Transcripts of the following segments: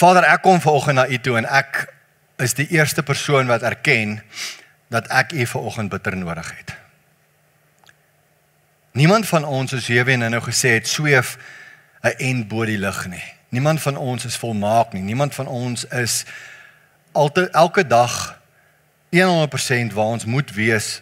Vader, ek kom vanoggend na U toe en ek is die eerste persoon wat erken dat ek U vanoggend bitter nodig het. Niemand van ons, soos Jewe nou gesê het, sweef 'n end bo die lug nie. Niemand van ons is volmaak nie. Niemand van ons is elke dag 100% waar ons moet wees.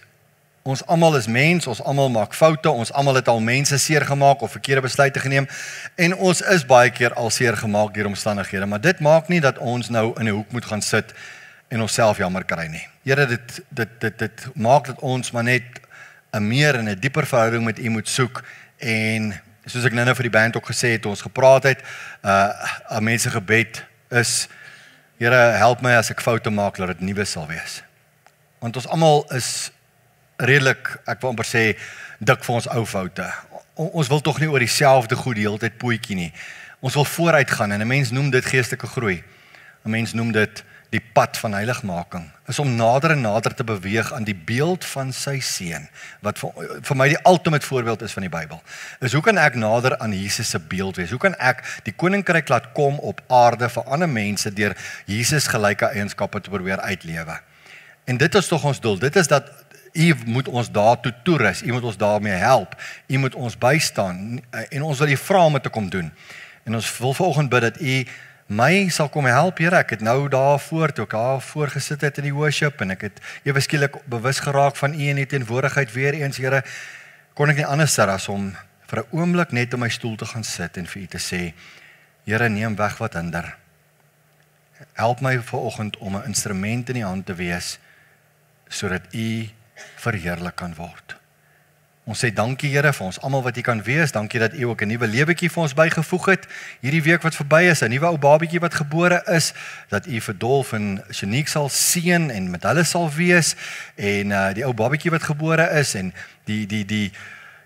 Ons almal is mens, ons almal maak foute, ons almal het al mense seer gemaak of verkeerde besluite geneem en ons is baie keer al seer gemaak deur omstandighede, maar dit maak nie dat ons nou in 'n hoek moet gaan sit en onsself jammer kry nie. Here, dit maak dat ons maar net 'n meer en 'n dieper verhouding met U moet soek en soos ek nou vir die band ook gesê het, ons gepraat het, 'n mens se gebed is, Here, help my as ek foute maak, dat dit nuwe sal wees. Want ons almal is redelik, ek wil amper sê, dik vir ons ou foute. Ons wil tog nie oor dieselfde goed die hele tyd pootjie nie. Ons wil vooruit gaan en 'n mens noem dit geestelike groei. 'n Mens noem dit die pad van heiligmaking. Is om nader en nader te beweeg aan die beeld van sy seun, wat vir my die ultimate voorbeeld is van die Bybel. Is hoe kan ek nader aan Jesus se beeld wees? Hoe kan ek die koninkryk laat kom op aarde vir ander mense deur Jesus gelyke eienskappe te probeer uitlewe? En dit is tog ons doel. Dit is dat U moet ons daartoe toerus, U moet ons daarmee help, U moet ons bystaan en ons wil U vra om dit te kom doen. En ons wil vanoggend bid dat U my sal kom help, Here. Ek het nou daarvoor, toe ek daar voorgesit het in die worship en ek het ewe skielik bewus geraak van U en U teenwoordigheid weer eens, Here, kon ek nie anders as om vir 'n oomblik net in my stoel te gaan sit en vir U te sê, Here, neem weg wat hinder. Help my vanoggend om 'n instrument in die hand te wees sodat U verheerlik kan word. Ons sê dankie, Here, vir ons almal wat hier kan wees. Dankie dat U ook 'n nuwe lewetjie vir ons bygevoeg het. Hierdie week wat verby is, 'n nuwe ou babietjie wat gebore is, dat U vir Dolf en Shanique sal seën en met hulle sal wees en die ou babietjie wat gebore is en die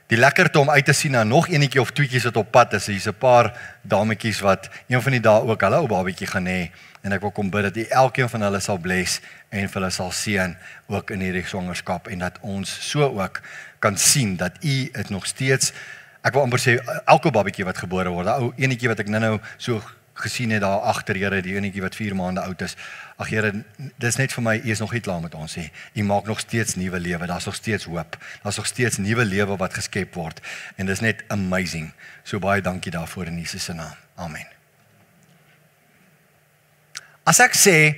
lekkerte om uit te sien na nog enetjie of tweetjies wat op pad is. Hier's 'n paar dametjies wat een van die dae ook hulle ou babietjie gaan hê en ek wil kom bid dat U elkeen van hulle sal bless en vir hulle sal seën ook in hierdie swangerskap en dat ons so ook kan sien dat U het nog steeds, ek wil amper sê, elke babietjie wat gebore word, ou enetjie wat ek nou so gesien het daar agter, Here, die enetjie wat 4 maande oud is. Ag Here, dis net vir my, U is nog nie klaar met ons nie. U maak nog steeds nuwe lewe. Daar's nog steeds hoop. Daar's nog steeds nuwe lewe wat geskep word en dis net amazing. So baie dankie daarvoor in Jesus se naam. Amen. As ek sê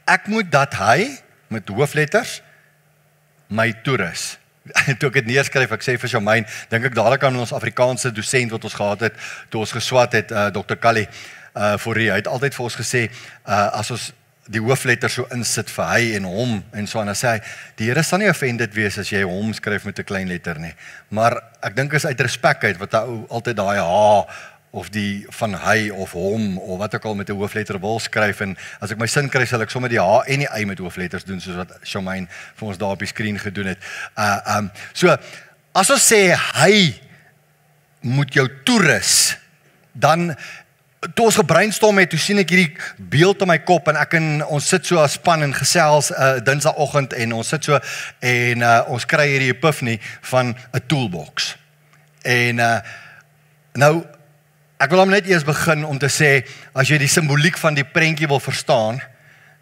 ek moet dat hy met hoofletters my toerus. Toe ek dit neerskryf, ek sê vir Shamaine, dink ek dadelik aan ons Afrikaanse dosent wat ons gehad het, toe ons geswat het, Dr. Kali, hy het altyd vir ons gesê, as ons die hoofletters so insit vir hy en hom, en so, en dan sê hy, die Here sal nie offended wees as jy hom skryf met 'n klein letter nie, maar ek dink is uit respek uit, wat hy altyd daai H, of die van hy of hom, of wat ook al met 'n hoofletter wil skryf, en as ek my sin kry, sal ek sommer die H en die Y met hoofletters doen, soos wat Shamaine vir ons daar op die skerm gedoen het. So, as ons sê, hy moet jou toerus, dan, toe ons gebrainstorm het, toe sien ek hierdie beeld in my kop, en ons sit so as span en gesels, Dinsdagoggend, en ons sit so, en ons kry hierdie epiphany van 'n toolbox. En, nou, ek wil hom net eers begin om te sê, as jy die simboliek van die prentjie wil verstaan,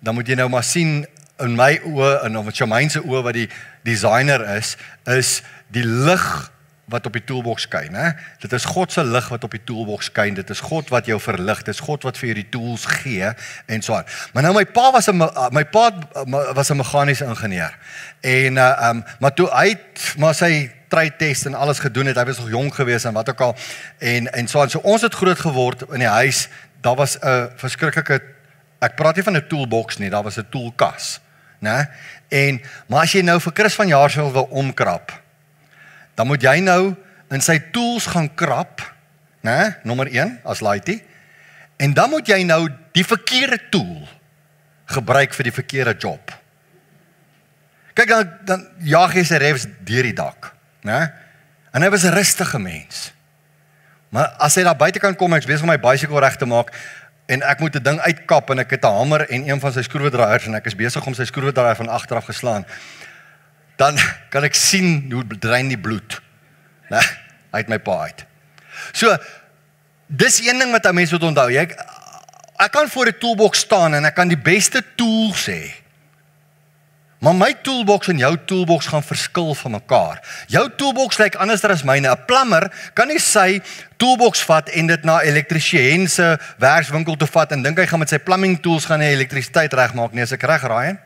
dan moet jy nou maar sien, in my oë, en of Shamaine se oë wat die designer is die lig wat op die toolbox skyn, hè? Dit is God se lig wat op die toolbox skyn, dit is God wat jou verlig, dit is God wat vir jou die tools gee, en so aan. Maar nou, my pa was 'n meganiese ingenieur, en, maar toe hy maar sy trytest en alles gedoen het, hy was nog jong geweest en wat ook al, en so aan, so ons het groot geword in die huis, daar was 'n verskriklike, ek praat nie van 'n toolbox nie, daar was 'n toolkas, né? Maar as jy nou vir Chris van Jaarsveld wil omkrap, dan moet jy nou in sy tools gaan krap, né? Nommer 1, as laaitie, en dan moet jy nou die verkeerde tool gebruik vir die verkeerde job. Kyk, dan jaag jy sy refs deur die dak, né? En hy was 'n rustige mens. Maar as hy daar buite kan kom, ek is besig om my bicycle reg te maak, en ek moet 'n ding uitkap, en ek het 'n hamer en een van sy skroewedraaiers, en ek is besig om sy skroewedraaier van agteraf geslaan, dan kan ek sien hoe drein die bloed, né, uit my pa uit. So, dis een ding wat 'n mens moet onthou, Ek kan voor 'n toolbox staan en ek kan die beste tools hê. Maar my toolbox en jou toolbox gaan verskil van mekaar. Jou toolbox lyk anders as myne. 'n Plammer kan nie sy toolbox vat en dit na 'n elektriesien se werkswinkel toe vat en dink hy gaan met sy plumbing tools gaan hy elektrisiteit regmaak nie, as ek reg raai.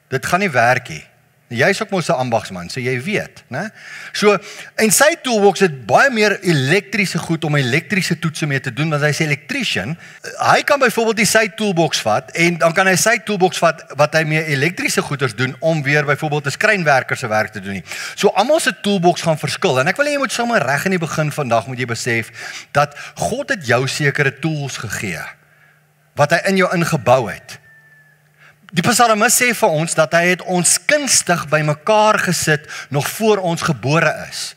Dit gaan nie werk nie. Jy is ook mos 'n ambagsman, so jy weet, né? So, en sy toolbox het baie meer elektriese goed om elektriese toetse mee te doen, want hy's 'n elektriesien. Hy kan byvoorbeeld die sy toolbox vat en dan kan hy sy toolbox vat wat hy mee elektriese goeders doen om weer byvoorbeeld 'n skrynwerker se werk te doen nie. So almal se toolbox gaan verskil en ek wil hê jy moet sommer reg in die begin vandag moet jy besef dat God het jou sekere tools gegee wat hy in jou ingebou het. Die psalmis sê vir ons dat hy het ons kunstig by mekaar gesit nog voor ons gebore is.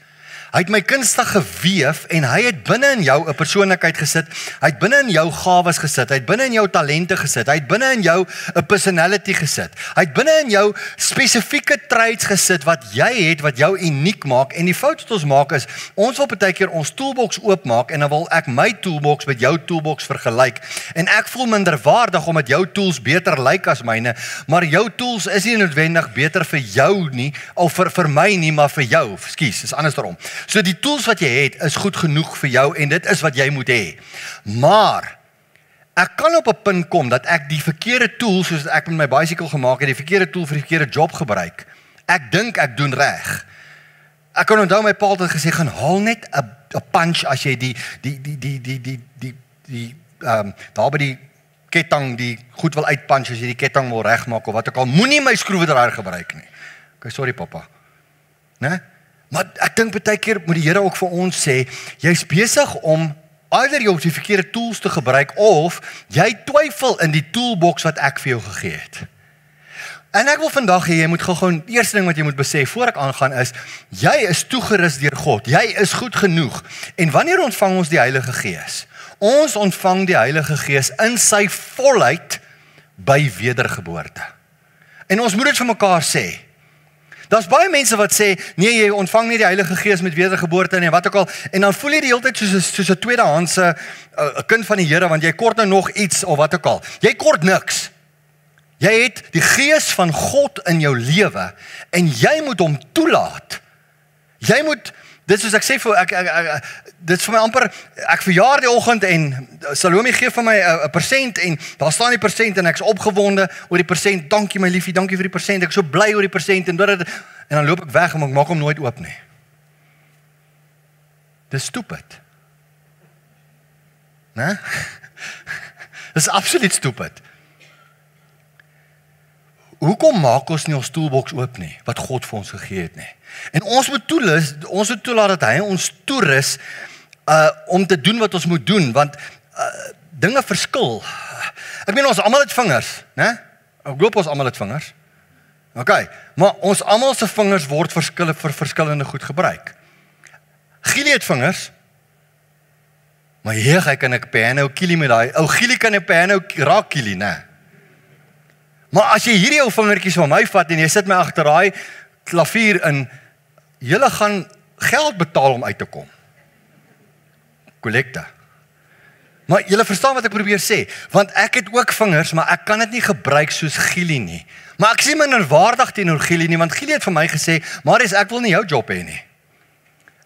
Hy het my kunstig geweef en hy het binne in jou 'n persoonlikheid gesit. Hy het binne in jou gawes gesit. Hy het binne in jou talente gesit. Hy het binne in jou 'n personality gesit. Hy het binne in jou spesifieke traits gesit wat jy het wat jou uniek maak. En die fout wat ons maak is ons wil baie keer ons toolbox oopmaak en dan wil ek my toolbox met jou toolbox vergelyk. En ek voel minderwaardig omdat jou tools beter lyk as myne, maar jou tools is nie noodwendig beter vir jou nie of vir my nie, maar vir jou. Ekskuus, is andersom. So die tools wat jy het is goed genoeg vir jou en dit is wat jy moet hê. Maar ek kan op 'n punt kom dat ek die verkeerde tool soos ek met my bicycle gemaak het, die verkeerde tool vir die verkeerde job gebruik. Ek dink ek doen reg. Ek kan onthou my pa het gesê gaan haal net 'n punch as jy daar by die ketting die goed wil uitpunch as jy die ketting wil regmaak of wat ook al. Moenie my skroewedraaier gebruik nie. Okay, sorry pappa. Né? Maar ek dink baie keer moet die Here ook vir ons sê, jy's besig om either jy die verkeerde tools te gebruik of jy twyfel in die toolbox wat ek vir jou gegee het. En ek wil vandag hê jy moet gou die eerste ding wat jy moet besef voor ek aangaan is, jy is toegerus deur God. Jy is goed genoeg. En wanneer ontvang ons die Heilige Gees? Ons ontvang die Heilige Gees in sy volheid by wedergeboorte. En ons moet dit vir mekaar sê. Daar's baie mense wat sê, nee, jy ontvang nie die Heilige Gees met wedergeboorte en wat ook al, en dan voel jy die hele tyd soos 'n tweedehandse kind van die Here, want jy kort nou nog iets of wat ook al. Jy kort niks. Jy het die Gees van God in jou lewe en jy moet hom toelaat. Jy moet, dit soos ek sê vir dit is vir my amper, ek verjaar die oggend en Salome gee vir my 'n persent en daar staan die persent en ek's opgewonde oor die persent. Dankie my liefie, dankie vir die persent. Ek is so bly oor die persent en dan loop ek weg en ek maak hom nooit oop nie. Dis stupid. Né? Dis absoluut stupid. Hoekom maak ons nie ons toolbox oop nie wat God vir ons gegee het nie? En ons moet toelaat dat hy ons toerus om te doen wat ons moet doen, want dinge verskil. Ek meen ons almal het vingers, né? Ek glo ons almal het vingers. Okay, maar ons almal se vingers word vir verskillende goed gebruik. Gielie het vingers. Maar hy kan 'n piano kielie met daai. Ou Gielie kan 'n piano raak kielie, né? Maar as jy hierdie ou vingertjies van my vat en jy sit my agter daai klavier in, julle gaan geld betaal om uit te kom. Kollekte. Maar julle verstaan wat ek probeer sê, want ek het ook vingers, maar ek kan dit nie gebruik soos Gielie nie. Maar ek sien minderwaardig teenoor Gielie nie, want Gielie het vir my gesê, Marius, ek wil nie jou job hê nie.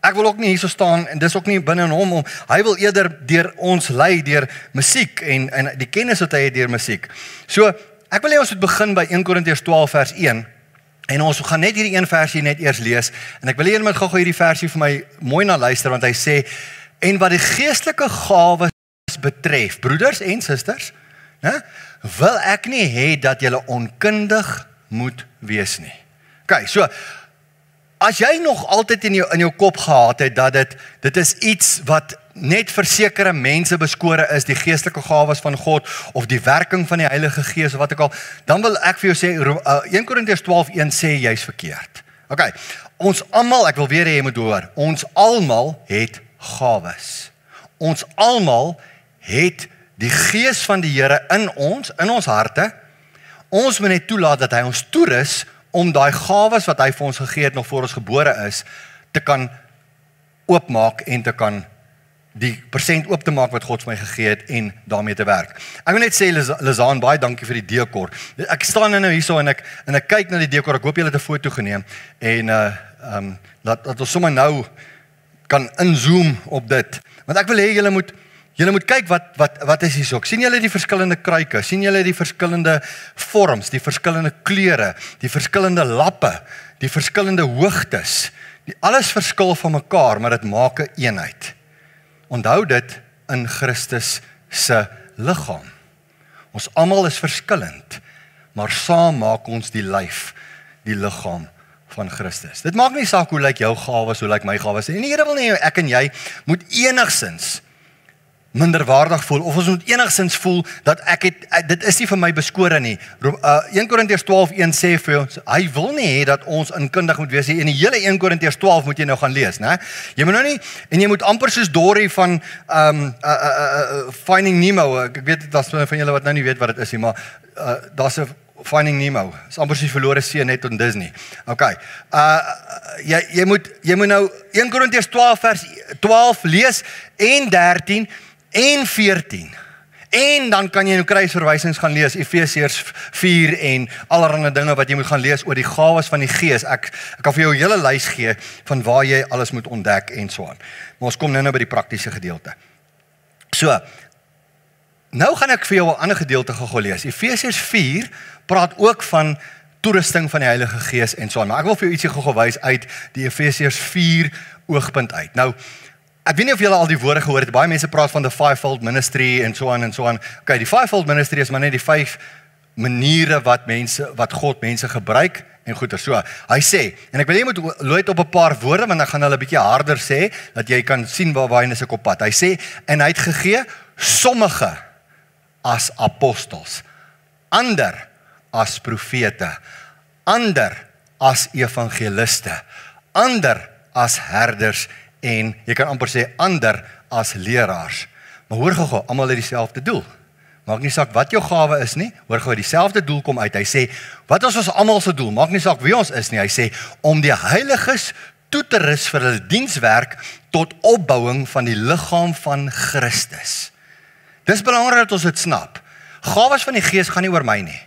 Ek wil ook nie hier so staan, en dis ook nie binne in hom, hy wil eerder deur ons lei, deur musiek, en die kennis wat hy het deur musiek. So, ek wil hê ons moet begin by 1 Korintiërs 12 vers 1, en ons gaan net hierdie een versie net eers lees, en ek wil hê julle moet gou hierdie versie vir my mooi na luister, want hy sê, en wat die geestelike gawes betref, broeders en susters, wil ek nie hê dat julle onkundig moet wees nie. Okay, so, as jy nog altyd in jou kop gehad het, dat dit is iets wat net vir sekere mense beskore is, die geestelike gawes van God, of die werking van die Heilige Gees, of wat ook al, dan wil ek vir jou sê, 1 Korintiërs 12:1 sê, jy is verkeerd. Okay, ons almal, ek wil weer hê jy moet hoor, ons almal het gawes. Ons almal het die Gees van die Here in ons harte. Ons moet net toelaat dat hy ons toerus om daai gawes wat hy vir ons gegee het nog voor ons gebore is, te kan oopmaak en te kan die persent oop te maak wat God vir my gegee het en daarmee te werk. Ek wil net sê, Lizaan, baie dankie vir die dekor. Ek staan nou hierso en ek kyk na die dekor. Ek hoop julle het 'n foto geneem en laat ons sommer nou kan inzoom op dit. Want ek wil hê julle moet kyk wat is hierso. Sien julle die verskillende kruike? Sien julle die verskillende vorms, die verskillende kleure, die verskillende lappe, die verskillende hoogtes? Alles verskil van mekaar, maar dit maak 'n eenheid. Onthou dit in Christus se liggaam. Ons almal is verskillend, maar saam maak ons die lyf, die liggaam van Christus. Dit maak nie saak hoe lyk jou gawes, hoe lyk my gawes nie. Die Here wil nie ek en jy moet enigsins minderwaardig voel, of ons moet enigsins voel dat dit is nie vir my beskore nie. 1 Korintiërs 12:1 sê vir ons, hy wil nie hê dat ons inkundig moet wees nie. En die hele 1 Korintiërs 12 moet jy nou gaan lees, né? Jy moet nou nie, en jy moet amper soos Dory van Finding Nemo, ek weet daar's van julle wat nou nie weet wat dit is nie, maar daar's 'n Finding Nemo, is amper soos verlore see net op Disney. Okay, jy moet nou 1 Korintiërs 12 vers 12 lees en 13 en 14. En dan kan jy nou kruisverwysings gaan lees, Efesiërs 4 en allerlei dinge wat jy moet gaan lees oor die gawes van die Gees. Ek kan vir jou 'n hele lys gee van waar jy alles moet ontdek en so aan. Maar ons kom nou by die praktiese gedeelte. So, nou gaan ek vir jou 'n ander gedeelte gou lees. Efesiërs 4 praat ook van toerusting van die Heilige Gees en so aan. Maar ek wil vir jou ietsie gou wys uit die Efesiërs 4 oogpunt uit. Nou, ek weet nie of julle al die woorde gehoor het, baie mense praat van the fivefold ministry en so aan en so aan. Okay, die fivefold ministry is maar net die 5 maniere wat God mense gebruik en goeie. So, hy sê, en ek wil jy moet luid op 'n paar woorde, want dan gaan hulle 'n bietjie harder sê, dat jy kan sien waar hy is op pad. Hy sê, en hy het gegee sommige as apostels, ander as profete, ander as evangeliste, ander as herders en jy kan amper sê ander as leraars. Maar hoor gou, almal het dieselfde doel. Maak nie saak wat jou gawe is nie, hoor gou, dieselfde doel kom uit. Hy sê, wat is ons almal se doel? Maak nie saak wie ons is nie. Hy sê, om die heiliges toe te rus vir hulle dienswerk tot opbouing van die liggaam van Christus. Dis belangrik dat ons dit snap. Gawes van die Gees gaan nie oor my nie.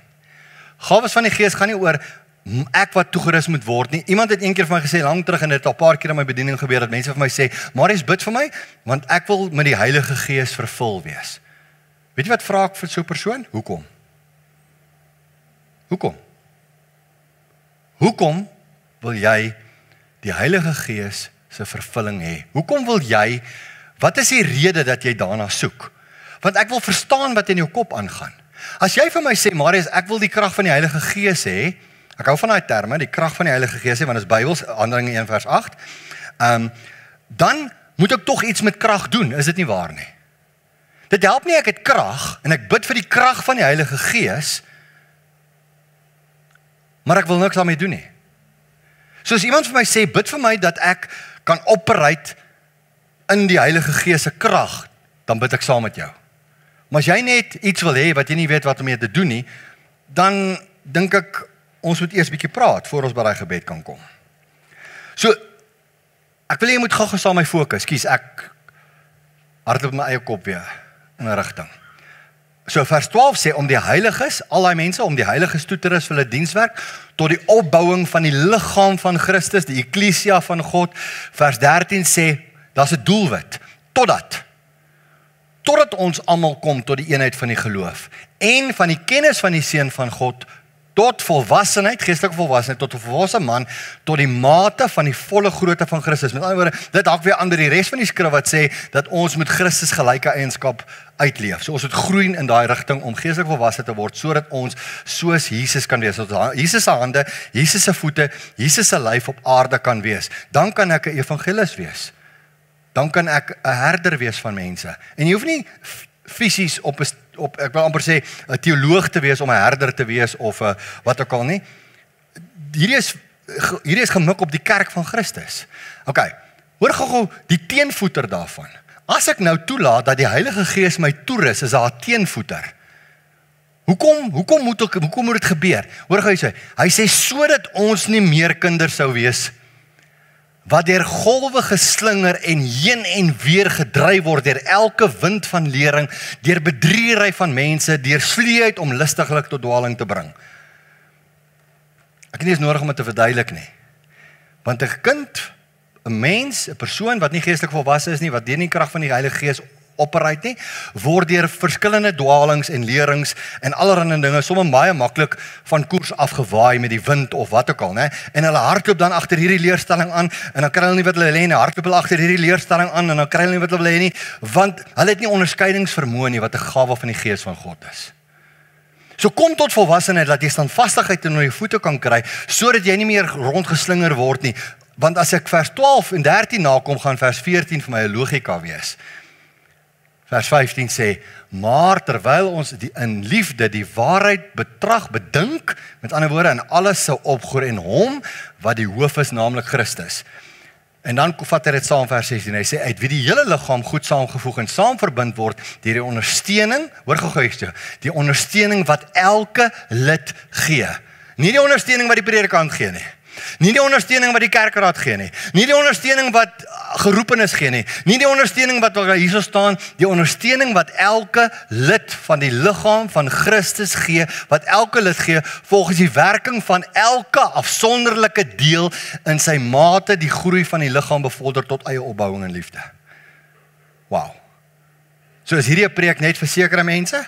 Gawes van die Gees gaan nie oor ek wat toegerus moet word nie. Iemand het eendag vir my gesê, lang terug, en dit het al 'n paar keer in my bediening gebeur, dat mense vir my sê, Marius, bid vir my, want ek wil met die Heilige Gees vervul wees. Weet jy wat vra ek vir so 'n persoon? Hoekom? Hoekom wil jy die Heilige Gees se vervulling hê? Hoekom wil jy, wat is die rede dat jy daarna soek? Want ek wil verstaan wat in jou kop aangaan. As jy vir my sê, Marius, ek wil die krag van die Heilige Gees hê, ek hou van daai terme, die krag van die Heilige Gees hê, want dit is Bybels, Handelinge 1 vers 8, dan moet ek tog iets met krag doen, is dit nie waar nie? Dit help nie ek het krag, en ek bid vir die krag van die Heilige Gees, maar ek wil niks daarmee doen nie. So as iemand vir my sê, bid vir my dat ek kan operate in die Heilige Gees se krag, dan bid ek saam met jou. Maar as jy net iets wil hê wat jy nie weet wat om mee te doen nie, dan dink ek, ons moet eers 'n bietjie praat voor ons by daai gebed kan kom. So, ek wil jy moet gou saam my fokus. Kies ek hardloop my eie kop weer in 'n rigting. So vers 12 sê om die heiliges, al daai mense om die heiliges toe te rus vir hulle dienswerk tot die opbouing van die liggaam van Christus, die eklesia van God. Vers 13 sê daar's 'n doelwit totdat ons almal kom tot die eenheid van die geloof en van die kennis van die seun van God tot volwassenheid, geestelike volwassenheid, tot 'n volwasse man, tot die mate van die volle grootte van Christus. Met ander woorde, dit hak weer aan by die res van die skrif wat sê dat ons met Christus gelyke eienskap uitleef. So ons moet groei in daai rigting om geestelik volwasse te word, sodat ons soos Jesus kan wees. Jesus se hande, Jesus se voete, Jesus se lyf op aarde kan wees. Dan kan ek 'n evangelis wees. Dan kan ek 'n herder wees van mense. En jy hoef nie fisies op ek wil amper sê 'n teoloog te wees om 'n herder te wees of wat ook al nie. Hierdie is gemik op die kerk van Christus. Okay, hoor gou die teenvoeter daarvan. As ek nou toelaat dat die Heilige Gees my toerus, is daar 'n teenvoeter. Hoekom moet dit gebeur? Hoor gou hy sê sodat ons nie meer kinders sou wees wat deur golwe geslinger en heen en weer gedryf word deur elke wind van lering, deur bedriegery van mense, deur sleeheid om lustiglik tot dwaling te bring. Ek het nie eens nodig om dit te verduidelik nie. Want 'n kind, 'n mens, 'n persoon wat nie geestelik volwasse is nie, wat deur die krag van die Heilige Gees operate nie, word deur verskillende dwalings en lerings en allerlei dinge sommer baie maklik van koers afgewaai met die wind of wat ook al, né? En hulle hardloop dan agter hierdie leerstelling aan en dan kry hulle nie wat hulle wil hê nie, hardloop hulle agter hierdie leerstelling aan en dan kry hulle nie wat hulle wil hê nie, want hulle het nie onderskeidingsvermoë nie wat 'n gawe van die Gees van God is. So kom tot volwassenheid dat jy standvastigheid onder jou voete kan kry, sodat jy nie meer rondgeslinger word nie. Want as ek vers 12 en 13 nakom, gaan vers 14 vir my 'n logika wees. Vers 15 sê, maar terwyl ons in liefde die waarheid bedink, met ander woorde, in alles sou opgroei in hom, wat die hoof is, naamlik Christus. En dan vat hy dit saam vers 16, hy sê, uit wie die hele liggaam goed saamgevoeg en saamverbind word, deur die ondersteuning, hoor gou, die ondersteuning wat elke lid gee. Nie die ondersteuning wat die predikant gee nie. Nie die ondersteuning wat die kerkraad gee nie. Nie die ondersteuning wat geroepenes gee nie. Nie die ondersteuning wat hierso staan, die ondersteuning wat elke lid van die liggaam van Christus gee, wat elke lid gee, volgens die werking van elke afsonderlike deel in sy mate die groei van die liggaam bevorder tot eie opbouing en liefde. Wow. So is hierdie 'n preek net vir sekere mense?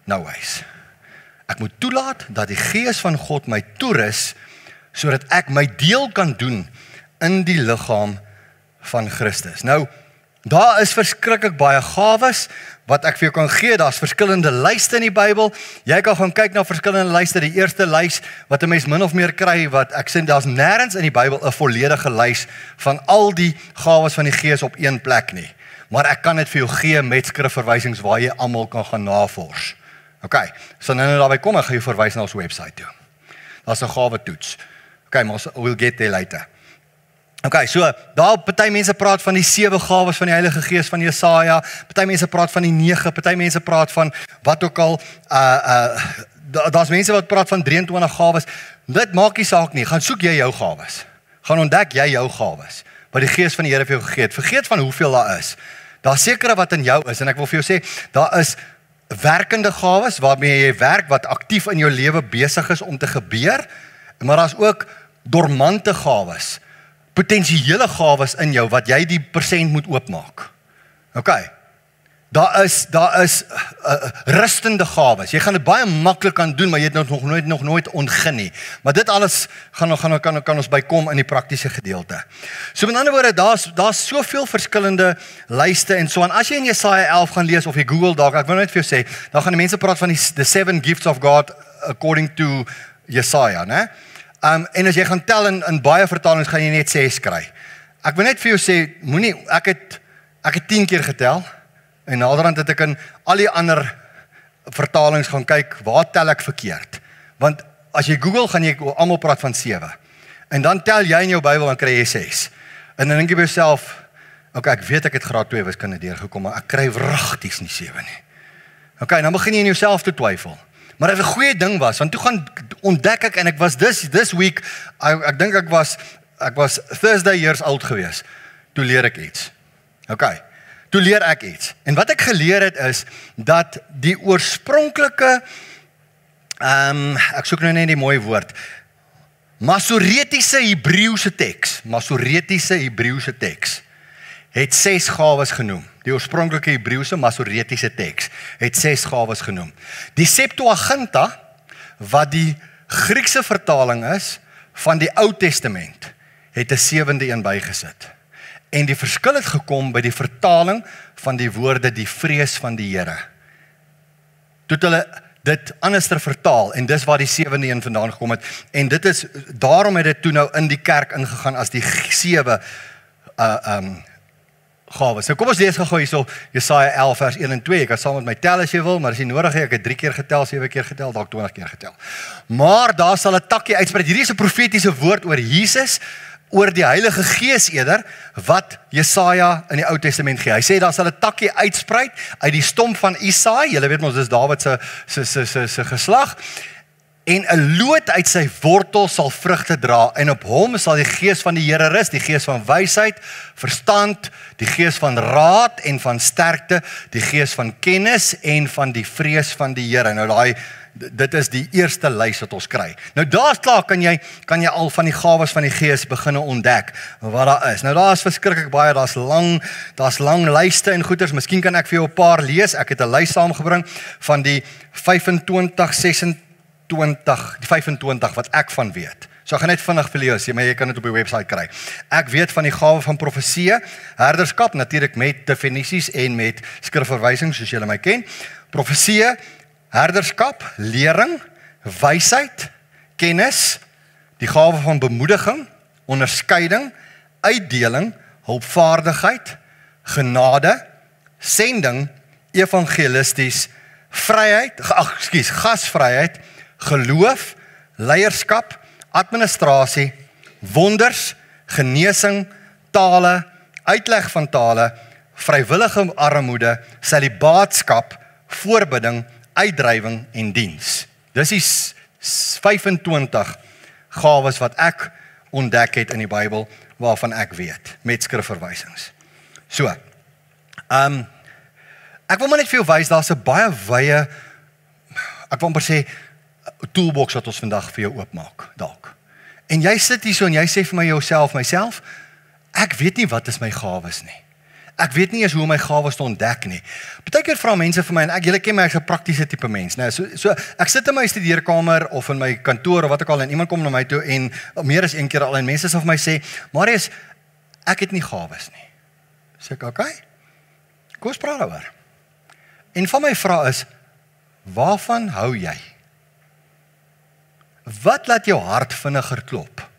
Nou wys. Ek moet toelaat dat die Gees van God my toerus, sodat ek my deel kan doen in die liggaam van Christus. Nou, daar is verskriklik baie gawes wat ek vir jou kan gee. Daar's verskillende lyste in die Bybel. Jy kan gaan kyk na verskillende lyste. Die eerste lys wat 'n mens min of meer kry, wat ek sê daar's nêrens in die Bybel 'n volledige lys van al die gawes van die Gees op een plek nie. Maar ek kan dit vir jou gee met skrifverwysings waar jy almal kan gaan navors. Okay, so nou daarby kom, ek gaan jou verwys na ons webwerf toe. Daar's 'n gawe toets. Okay, maar we'll get there later. Okay, so daar party mense praat van die 7 gawes van die Heilige Gees van Jesaja, party mense praat van die 9, party mense praat van wat ook al, daar's mense wat praat van 23 gawes. Dit maak nie saak nie, gaan soek jy jou gawes. Gaan ontdek jy jou gawes, wat die Gees van die Here vir jou gegee het. Vergeet van hoeveel daar is. Daar's sekere wat in jou is, en ek wil vir jou sê, daar is werkende gawes, waarmee jy werk, wat aktief in jou lewe besig is om te gebeur, maar daar's ook dormante gawes, potensiële gawes in jou, wat jy die persent moet oopmaak. Okay, daar is rustende gawes, jy gaan dit baie maklik kan doen, maar jy het nog nooit ontgin nie, maar dit alles kan ons bykom in die praktiese gedeelte. So met ander woorde, daar's soveel verskillende lyste en so aan. As jy in Jesaja 11 gaan lees, of jy Google daar, ek wil net vir jou sê, dan gaan die mense praat van the 7 gifts of God according to Jesaja, né? En as jy gaan tel in baie vertalings, gaan jy net 6 kry. Ek wil net vir jou sê, ek het 10 keer getel, en naderhand het ek in al die ander vertalings gaan kyk, waar tel ek verkeerd? Want as jy Google, gaan jy almal praat van 7. En dan tel jy in jou Bybel, dan kry jy 6. En dan dink jy by jouself, okay, ek weet ek het graad 2 wiskunde deurgekom, maar ek kry wragties nie 7 nie. Okay, dan begin jy in jouself te twyfel. Maar dit 'n goeie ding was, want toe gaan ontdek ek, en ek was this week, ek dink ek was Thursday years old gewees, toe leer ek iets. Okay, toe leer ek iets. En wat ek geleer het is, dat die oorspronklike, ek soek nou net die mooi woord, Masoretiese Hebreëse teks, het 6 gawes genoem. Die oorspronklike Hebreëse Masoretiese teks het 6 gawes genoem. Die Septuaginta, wat die Griekse vertaling is van die Ou Testament, het 'n 7de een bygesit. En die verskil het gekom by die vertaling van die woorde die vrees van die Here. Toe het hulle dit anderster vertaal, en dis waar die 7de een vandaan gekom het, en dit is, daarom het dit toe nou in die kerk ingegaan as die 7 gawes. Nou kom ons lees gou hierso Jesaja 11 vers 1 en 2. Jy kan saam met my tel as jy wil, maar as jy nodig het, ek het 3 keer getel, 7 keer getel, dalk 20 keer getel. Maar daar sal 'n takkie uitsprei. Hierdie is 'n profetiese woord oor Jesus, oor die Heilige Gees eerder, wat Jesaja in die Ou Testament gee. Hy sê daar sal 'n takkie uitsprei uit die stomp van Isaai. Julle weet mos dis Dawid se geslag. en 'n loot uit sy wortel sal vrugte dra, en op hom sal die gees van die Here rus, die gees van wysheid, verstand, die gees van raad en van sterkte, die gees van kennis en van die vrees van die Here. Nou dit is die eerste lys wat ons kry. Nou daar's klaar kan jy al van die gawes van die gees begin ontdek wat daar is. Nou daar is verskriklik baie, daar's lang lyste en goeders. Miskien kan ek vir jou 'n paar lees. Ek het 'n lys saamgebring van die 25 wat ek van weet. So ek gaan net vinnig vir jou sê, maar jy kan dit op die webwerf kry. Ek weet van die gawe van profesie, herderskap, natuurlik met definisies en met skrifverwysings soos julle my ken. Profesie, herderskap, lering, wysheid, kennis, die gawe van bemoediging, onderskeiding, uitdeling, hulpvaardigheid, genade, sending, evangelisties, gasvryheid, geloof, leierskap, administrasie, wonders, genesing, tale, uitleg van tale, vrywillige armoede, celibaatskap, voorbidding, uitdrywing en diens. Dis die 25 gawes wat ek ontdek het in die Bybel waarvan ek weet met skrifverwysings. So. Ek wil maar net vir jou wys, daar's 'n baie wye, ek wil amper sê toolbox wat ons vandag vir jou oopmaak dalk. En jy sit hier so en jy sê vir myself, ek weet nie wat is my gawes nie. Ek weet nie eens hoe my gawes te ontdek nie. Partykeer vra mense vir my en julle ken my as 'n praktiese tipe mens, né? So ek sit in my studeerkamer of in my kantoor of wat ook al en iemand kom na my toe en meer as een keer al en mense sê vir my sê, "Marius, ek het nie gawes nie." Sê ek, "Okay. Kom ons praat daaroor." En van my vraag is, waarvan hou jy? Wat laat jou hart vinniger klop?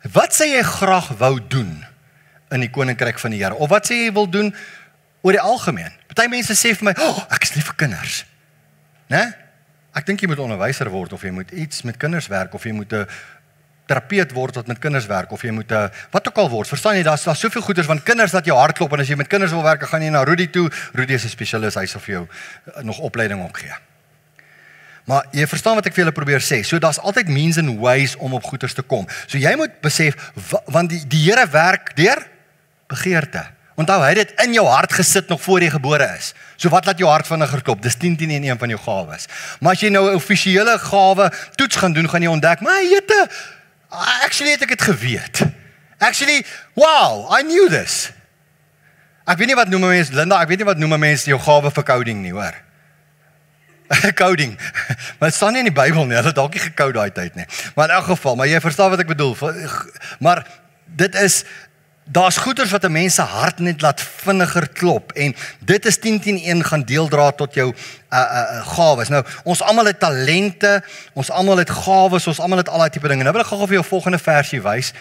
Wat sê jy graag wou doen in die koninkryk van die Here? Of wat sê jy wil doen oor die algemeen? Party mense sê vir my, ek is lief vir kinders. Né? Ek dink jy moet onderwyser word, of jy moet iets met kinders werk, of jy moet 'n terapeut word wat met kinders werk, of jy moet wat ook al word. Verstaan jy, daar's soveel goeders, want kinders laat jou hart klop, en as jy met kinders wil werk, gaan jy na Rudy toe. Rudy is 'n spesialis, hy sal vir jou nog opleiding ook gee. Maar jy verstaan wat ek vir julle probeer sê. So daar's altyd means and ways om op goeders te kom. So jy moet besef, want die Here werk deur begeerte. Onthou, hy het dit in jou hart gesit nog voor jy gebore is. So wat laat jou hart vinniger klop? Dis 10 in een van jou gawes. Maar as jy nou 'n offisiële gawe toets gaan doen, gaan jy ontdek, maar jette, actually het ek dit geweet. Actually, wow, I knew this. Ek weet nie wat noem mense, Linda, ek weet nie wat noem mense jou gawe vir coding nie, hoor. Coding. Maar dit staan nie in die Bybel nie, hulle het dalk nie gecode daai tyd nie. Maar in elk geval, maar jy verstaan wat ek bedoel. Maar dit is, daar's goeders wat 'n mens se hart net laat vinniger klop, en dit is 10-10-1 gaan deeldra tot jou gawes. Nou, ons almal het talente, ons almal het gawes, ons almal het al daai tipe dinge. Nou wil ek gou vir jou volgende versie wys.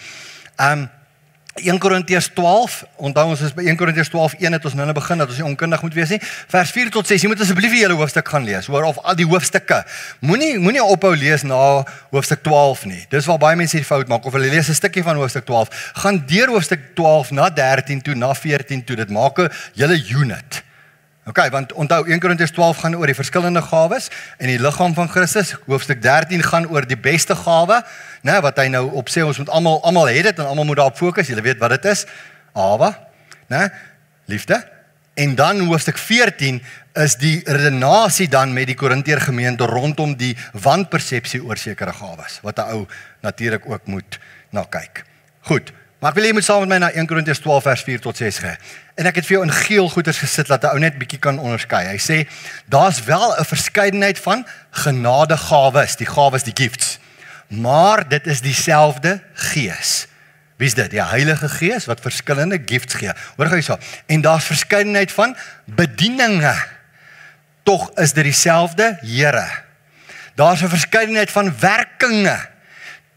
1 Korintiërs 12, onthou ons is by 1 Korintiërs 12:1 het ons nou begin, dat ons nie onkundig moet wees nie. Vers 4 tot 6, jy moet asseblief die hele hoofstuk gaan lees, hoor, of al die hoofstukke. Moenie ophou lees na hoofstuk 12 nie. Dis waar baie mense die fout maak, of hulle lees 'n stukkie van hoofstuk 12. Gaan deur hoofstuk 12 na 13 toe, na 14 toe, dit maak 'n hele unit. Okay, want onthou 1 Korintiërs 12 gaan oor die verskillende gawes en die liggaam van Christus. Hoofstuk 13 gaan oor die beste gawe, né, wat hy nou op sê ons moet almal het dit en almal moet daarop fokus. Julle weet wat dit is. Awa, né? Liefde. En dan hoofstuk 14 is die redenasie dan met die Korintiër gemeente rondom die wanpersepsie oor sekere gawes wat 'n ou natuurlik ook moet na kyk. Goed. Maar ek wil jy moet saam met my na 1 Korintiërs 12 vers 4 tot 6 gaan. En ek het vir jou in geel goeders gesit dat 'n ou net bietjie kan onderskei. Hy sê daar's wel 'n verskeidenheid van genadegawes, die gawes, die gifts. Maar dit is dieselfde Gees. Wie is dit? Die Heilige Gees wat verskillende gifts gee. Hoor gou hierso. En daar's verskeidenheid van bedieninge. Tog is dit dieselfde Here. Daar's 'n verskeidenheid van werkinge.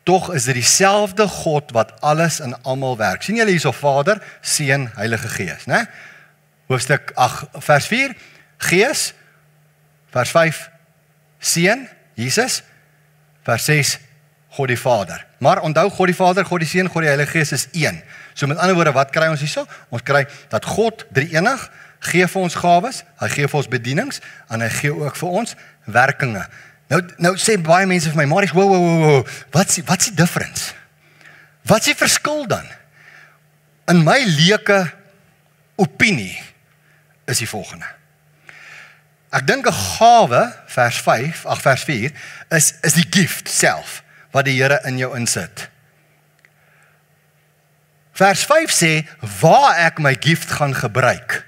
Tog is dit dieselfde God wat alles in almal werk. Sien julle hierso, Vader, Seun, Heilige Gees, né? Hoofstuk 8 vers 4, Gees. Vers 5, Seun, Jesus. Vers 6, God die Vader. Maar onthou, God die Vader, God die Seun, God die Heilige Gees is een. So met ander woorde, wat kry ons hierso? Ons kry dat God drie-enig gee vir ons gawes, hy gee vir ons bedienings en hy gee ook vir ons werkinge. Nou sê baie mense vir my, Marius, wow, wat is die difference? Wat is die verskil dan? In my leuke opinie is die volgende. Ek dink 'n gawe, vers 4, is die gift self, wat die Here in jou insit. Vers 5 sê, waar ek my gift gaan gebruik,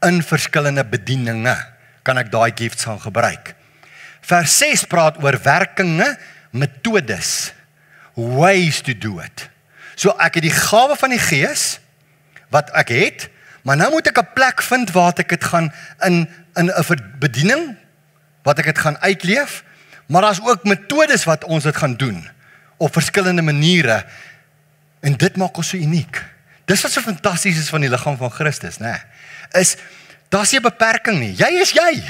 in verskillende bedieninge, kan ek daai gifts gaan gebruik. Vers 6 praat oor werkinge, metodes, ways to do it. So ek het die gawe van die Gees, wat ek het, maar nou moet ek 'n plek vind waar ek dit gaan in 'n bediening, wat ek dit gaan uitleef, maar daar's ook metodes wat ons dit gaan doen, op verskillende maniere, en dit maak ons so uniek. Dis wat so fantasties is van die liggaam van Christus, né? Daar's nie 'n beperking nie, jy is jy,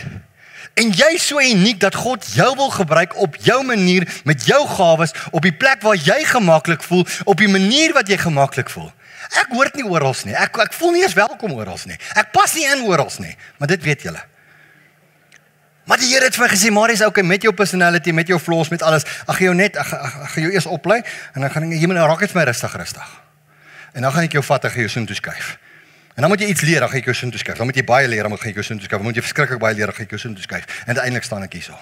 en jy is so uniek, dat God jou wil gebruik op jou manier, met jou gawes, op die plek waar jy gemaklik voel, op die manier wat jy gemaklik voel. Ek hoort nie orals nie, ek voel nie eens welkom orals nie, ek pas nie in orals nie, maar dit weet julle. Maar die Here het vir my gesê, Marius, okay, met jou personality, met jou flaws, met alles, ek gaan jou eers oplei, en dan gaan jy moet nou raak het vir my rustig. En dan gaan ek jou vat, ek gaan jou soontoe skuif. En dan moet jy iets leer, dan gaan ek jou soontoe skuif. Dan moet jy baie leer, dan gaan ek jou soontoe skuif. Dan moet jy verskriklik baie leer, dan gaan ek jou soontoe skuif. En uiteindelik staan ek hierso.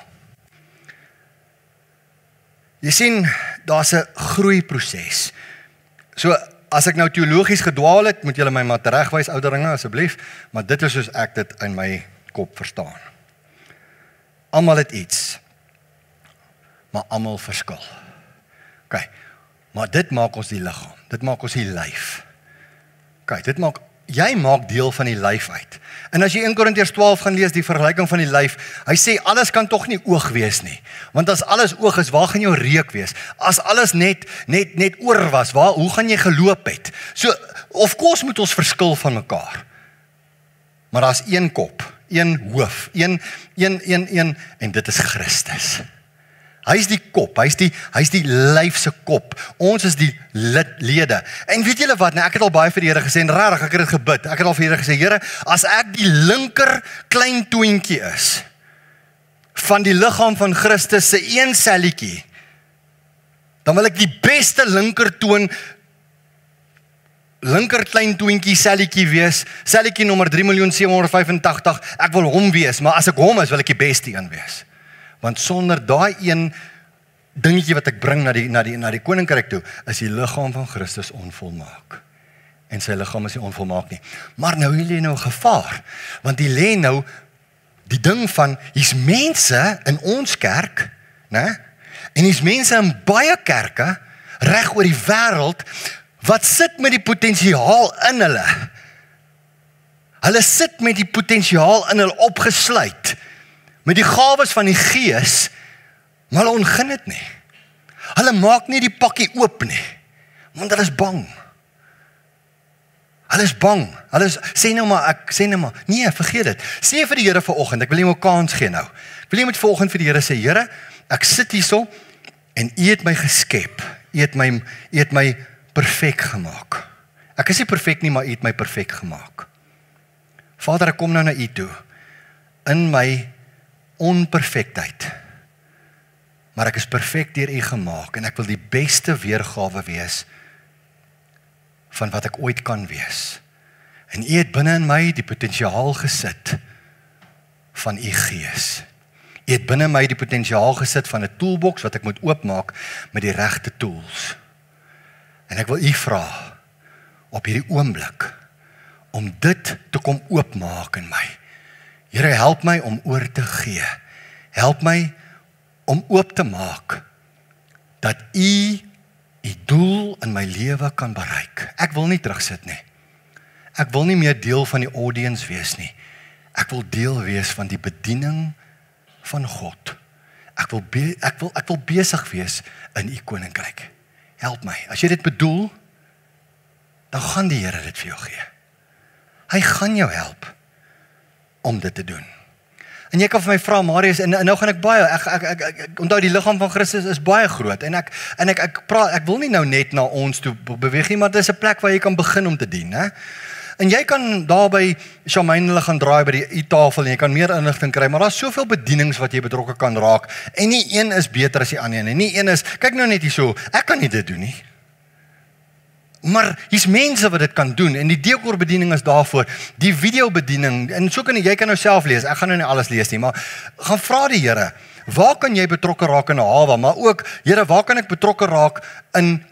Jy sien, daar's 'n groeiproses. So, as ek nou teologies gedwaal het, moet julle my maar teregwys, ouderlinge, asseblief, maar dit is soos ek dit in my kop verstaan. Almal het iets, maar almal verskil. OK, maar dit maak ons die liggaam, dit maak ons die lyf. OK, jy maak deel van die lyf uit. En as jy 1 Korintiërs 12 gaan lees, die vergelyking van die lyf, hy sê, alles kan tog nie oog wees nie. Want as alles oog is, waar gaan jou reuk wees? As alles net oor was, hoe gaan jy geloop het? So, of course moet ons verskil van mekaar. Maar daar's een kop, een hoof, een, en dit is Christus. Hy is die kop, hy is die lyf se kop. Ons is die lede. En weet julle wat, ek het al baie vir die Here gesê, en rarig, ek het dit gebid. Ek het al vir die Here gesê, Here, as ek die linker klein toentjie is, van die liggaam van Christus se een selletjie, dan wil ek die beste linker klein toentjie selletjie wees, selletjie nommer 3.785.000, ek wil hom wees, maar as ek hom is, wil ek die beste een wees. Want sonder daai een dingetjie wat ek bring na die koninkryk toe, is die liggaam van Christus onvolmaak. En sy liggaam is nie onvolmaak nie. Maar nou lê nou 'n gevaar, want die lê nou die ding van, hier's mense in ons kerk, né? En hier's mense in baie kerke reg oor die wêreld wat sit met die potensiaal in hulle. Hulle sit met die potensiaal in hulle opgesluit, met die gawes van die Gees, maar hulle ontgin dit nie. Hulle maak nie die pakkie oop nie, want hulle is bang. Hulle is bang. Sê nou maar, nee, vergeet dit. Sê vir die Here vanoggend, ek wil nie 'n kans gee nou. Ek wil nie met vanoggend vir die Here sê, Here, ek sit hierso, en U het my geskep. U het my perfek gemaak. Ek is nie perfek nie, maar U het my perfek gemaak. Vader, ek kom nou na U toe, in my onperfektheid, maar ek is perfek deur U gemaak, en ek wil die beste weergawe wees van wat ek ooit kan wees. En U het binne in my die potensiaal gesit van U Gees. U het binne my die potensiaal gesit van 'n toolbox wat ek moet oopmaak met die regte tools. En ek wil U vra op hierdie oomblik om dit te kom oopmaak in my. Here, help my om oor te gee. Help my om oop te maak dat U doel in my lewe kan bereik. Ek wil nie terugsit nie. Ek wil nie meer deel van die audience wees nie. Ek wil deel wees van die bediening van God. Ek wil besig wees in U koninkryk. Help my. As jy dit bedoel, dan gaan die Here dit vir jou gee. Hy gaan jou help om dit te doen. En jy kan vir my vra, Marius, en nou gaan ek baie, ek onthou die liggaam van Christus is baie groot, en ek wil nie nou net na ons toe beweeg nie, maar dit is 'n plek waar jy kan begin om te dien, hè? En jy kan daar by Charmaine hulle gaan draai by die eettafel en jy kan meer inligting kry, maar daar's soveel bedienings wat jy betrokke kan raak en nie een is beter as die ander nie. Nie een is, kyk nou net hierso, ek kan nie dit doen nie. Maar hier's mense wat dit kan doen en die dekorbediening is daarvoor. Die videobediening en so kan jy kan nou self lees. Ek gaan nou nie alles lees nie, maar gaan vra die Here, waar kan jy betrokke raak in 'n hawe, maar ook Here, waar kan ek betrokke raak in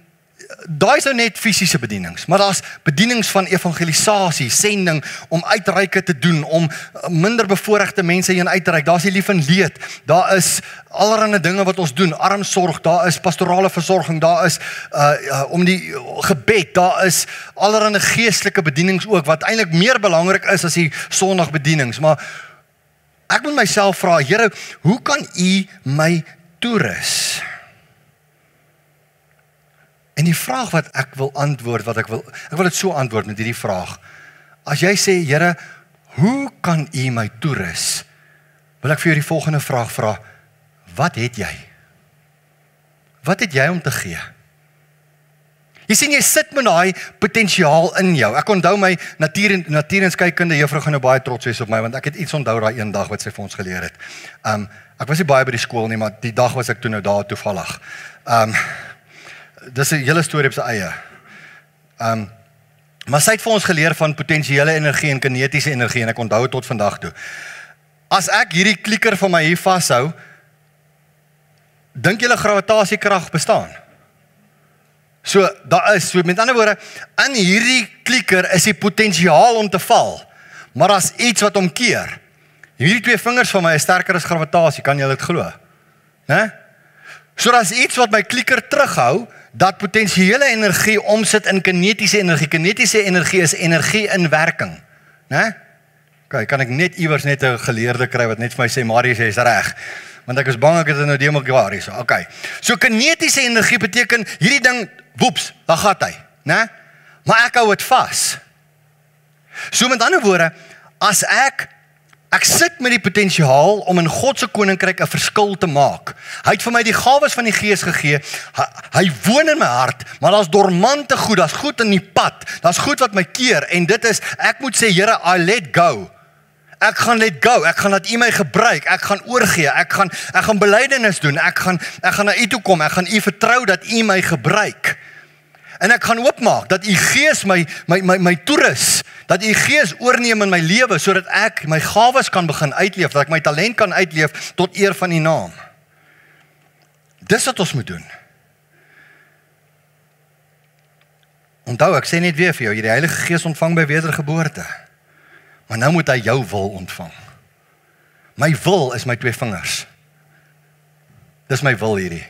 daai is nou net fisiese bedienings, maar daar's bedienings van evangelisasie, sending, om uitreike te doen, om minder bevoorregte mense heen uitreik. Daar's die lief en leed. Daar is allerlei dinge wat ons doen, armsorg, daar is pastorale versorging, daar is om die gebed, daar is allerlei geestelike bedienings ook wat eintlik meer belangrik is as die sondagbedienings. Maar ek moet myself vra, Here, hoe kan U my toerus? En die vraag wat ek wil antwoord, ek wil dit so antwoord met hierdie vraag. As jy sê, Here, hoe kan U my toerus? Wil ek vir jou die volgende vraag vra, wat het jy? Wat het jy om te gee? Jy sien, jy sit met daai potensiaal in jou. Ek onthou my natuur en skeikunde juffrou gaan nou baie trots wees op my, want ek het iets onthou daai een dag wat sy vir ons geleer het. Ek was nie baie by die skool nie, maar die dag was ek toe nou daar toevallig. Dis 'n hele storie op sy eie. Maar sy het vir ons geleer van potensiële energie en kinetiese energie, en ek onthou dit tot vandag toe. As ek hierdie klikker van my hier vashou, dink julle gravitasiekrag bestaan? So, daar is, so met ander woorde, in hierdie klikker is die potensiaal om te val, maar as iets wat omkeer. Hierdie 2 vingers van my is sterker as gravitasie, kan julle dit glo? Né? So as iets wat my klikker terughou, dat potensiële energie omsit in kinetiese energie. Kinetiese energie is energie in werking. Né? Okay, kan ek net iewers net 'n geleerde kry wat net vir my sê, Marius, jy's reg. Want ek is bang ek het dit nou deurmekaar hierso. Okay. So kinetiese energie beteken hierdie ding, woeps, daar gaan hy, né? Maar ek hou dit vas. So met ander woorde, as ek sit met die potensiaal om in God se koninkryk 'n verskil te maak. Hy het vir my die gawes van die Gees gegee. Hy woon in my hart, maar daar's dormante goed, daar's goed in die pad. Daar's goed wat my keer en dit is ek moet sê, Here, I let go. Ek gaan let go. Ek gaan laat U my gebruik. Ek gaan oorgee. Ek gaan belydenis doen. Ek gaan na U toe kom. Ek gaan U vertrou dat U my gebruik. En ek gaan oopmaak dat U Gees my toerus, dat U Gees oorneem in my lewe sodat ek my gawes kan begin uitleef, dat ek my talent kan uitleef tot eer van U naam. Dis wat ons moet doen. Onthou, ek sê net weer vir jou, jy die Heilige Gees ontvang by wedergeboorte. Maar nou moet hy jou wil ontvang. My wil is my 2 vingers. Dis my wil hierdie.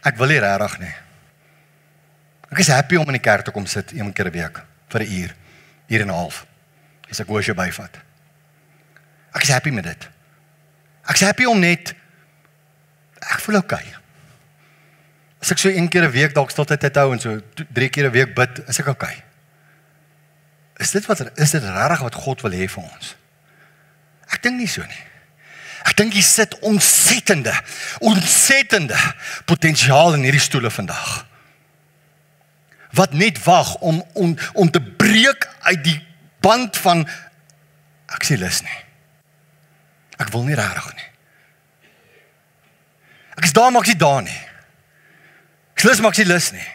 Ek wil nie regtig nie. Ek is happy om in die kerk te kom sit 1 keer 'n week vir 'n uur en 'n half. As ek worship byvat. Ek is happy met dit. Ek is happy om net ek voel okay. As ek so 1 keer 'n week dalk stiltyd hou en so 3 keer 'n week bid, is ek okay. Is dit regtig wat God wil hê vir ons? Ek dink nie so nie. Ek dink jy sit ontsettende potensiaal in hierdie stoele vandag. Wat net wag om te breek uit die band van ek sê lus nie. Ek wil nie regtig nie. Ek is daar, maar ek is daar nie. Ek is lus, maar ek is lus nie.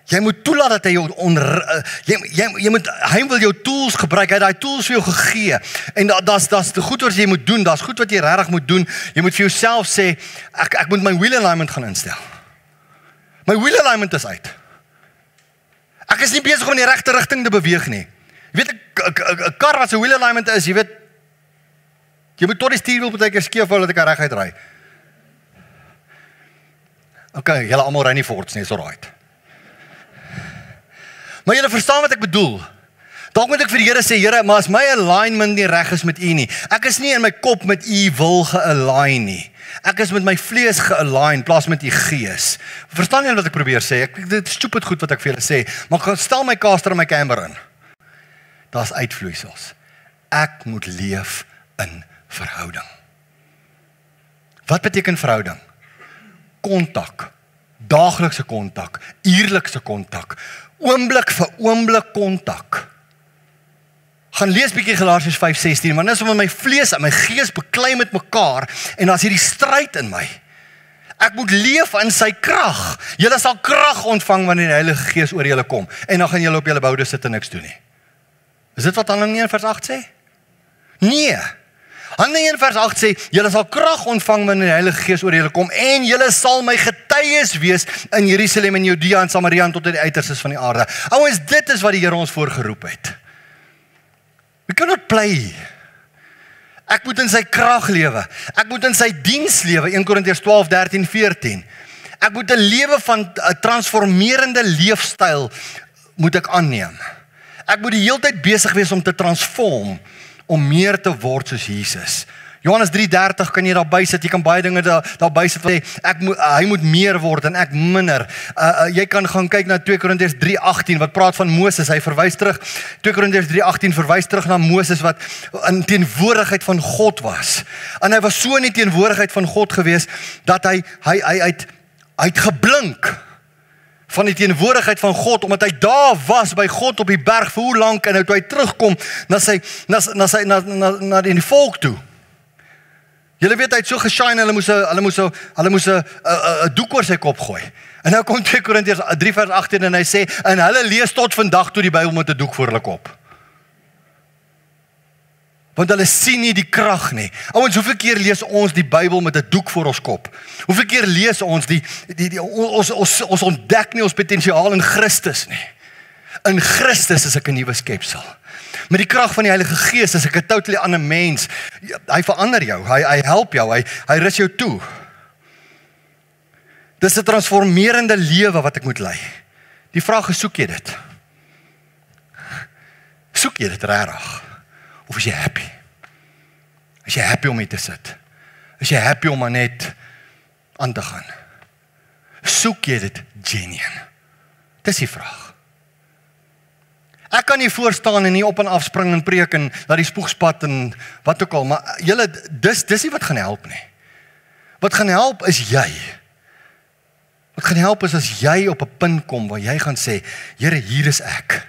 Jy moet toelaat dat hy jou hy wil jou tools gebruik, hy het daai tools vir jou gegee, en daar's die goed wat jy moet doen, daar's goed wat jy regtig moet doen, jy moet vir jouself sê, ek moet my wheel alignment gaan instel. My wheel alignment is uit. Ek is nie besig om in die regte rigting te beweeg nie. Jy weet, 'n kar wat se wheel alignment is, jy weet, jy moet tot die stuurwiel partykeer skeef hou dat ek reguit ry. Okay, julle almal ry nie Fords nie, is alright. Maar julle verstaan wat ek bedoel. Dalk moet ek vir die Here sê, Here, maar as my alignment nie reg is met U nie, ek is nie in my kop met U wil ge-align nie. Ek is met my vlees ge-align, plaas met U Gees. Verstaan julle wat ek probeer sê? Dit is stupid goed wat ek vir julle sê, maar ek stel my caster en my camber in. Daar's uitvloeisels. Ek moet leef in verhouding. Wat beteken verhouding? Kontak. Daaglikse kontak, uurlikse kontak, Oomblik vir oomblik kontak. Gaan lees bietjie Galasiërs 5:16, want dis omdat my vlees en my gees beklei met mekaar, en as hierdie stryd in my. Ek moet leef in sy krag. Julle sal krag ontvang wanneer die Heilige Gees oor julle kom, en dan gaan julle op julle boude sit en niks doen nie. Is dit wat Handelinge 1 vers 8 sê? Nee. Handelinge 1 vers 8 sê, julle sal krag ontvang wanneer die Heilige Gees oor julle kom, en julle sal my getuies wees in Jerusalem en Judea en Samaria en tot in die uiterstes van die aarde. Ouens, dit is wat die Here ons voorgeroep het. We cannot play. Ek moet in sy krag lewe. Ek moet in sy diens lewe. 1 Korintiërs 12:13-14. Ek moet 'n lewe van 'n transformerende leefstyl moet ek aanneem. Ek moet die hele tyd besig wees om te transform, om meer te word soos Jesus. Johannes 3:30 kan jy daarby sit. Jy kan baie dinge daarby sit. Hy moet meer word en ek minder. Jy kan gaan kyk na 2 Korintiërs 3:18 wat praat van Moses. Hy verwys terug. 2 Korintiërs 3:18 verwys terug na Moses wat in teenwoordigheid van God was. En hy was so in die teenwoordigheid van God gewees dat hy het geblink van die teenwoordigheid van God, omdat hy daar was by God op die berg vir hoe lank, en toe hy terugkom na die volk toe. Julle weet, hy het so geshine, hulle moes 'n doek oor sy kop gooi. En nou kom 2 Korintiërs 3 vers 18 en hy sê, en hulle lees tot vandag toe die Bybel met 'n doek voor hulle kop. Want hulle sien nie die krag nie. Ouens, hoeveel keer lees ons die Bybel met 'n doek voor ons kop? Hoeveel keer lees ons ons ontdek nie ons potensiaal in Christus nie. In Christus is ek 'n nuwe skepsel. Met die krag van die Heilige Gees is ek 'n totally ander mens. Hy verander jou, hy help jou, hy rus jou toe. Dis 'n transformerende lewe wat ek moet lei. Die vraag is, soek jy dit? Soek jy dit regtig? Of is jy happy? Is jy happy om hier te sit? Is jy happy om maar net aan te gaan? Soek jy dit genuine? Dis die vraag. Ek kan nie voorstaan en nie op en af spring en preek en laat die spoeg spat en wat ook al, maar julle, dis nie wat gaan help nie. Wat gaan help is jy. Wat gaan help is as jy op 'n punt kom waar jy gaan sê, Here, hier is ek.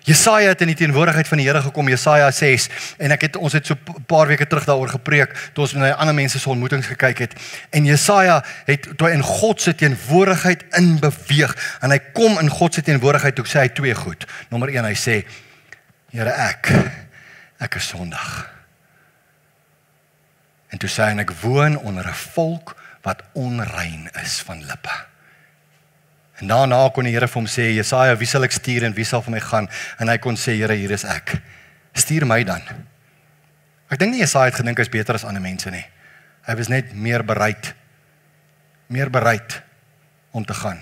Jesaja het in die teenwoordigheid van die Here gekom, Jesaja 6, en ons het so 'n paar weke terug daaroor gepreek, toe ons na ander mense se ontmoetings gekyk het, en Jesaja het toe in God se teenwoordigheid in beweeg, en hy kom in God se teenwoordigheid, toe sê hy 2 goed. Nommer 1, hy sê, Here, ek is sondig. En toe sê hy, ek woon onder 'n volk wat onrein is van lippe. En daarna kon die Here vir hom sê, Jesaja, wie sal ek stuur en wie sal vir my gaan? En hy kon sê, Here, hier is ek. Stuur my dan. Ek dink nie Jesaja het gedink hy is beter as ander mense nie. Hy was net meer bereid om te gaan.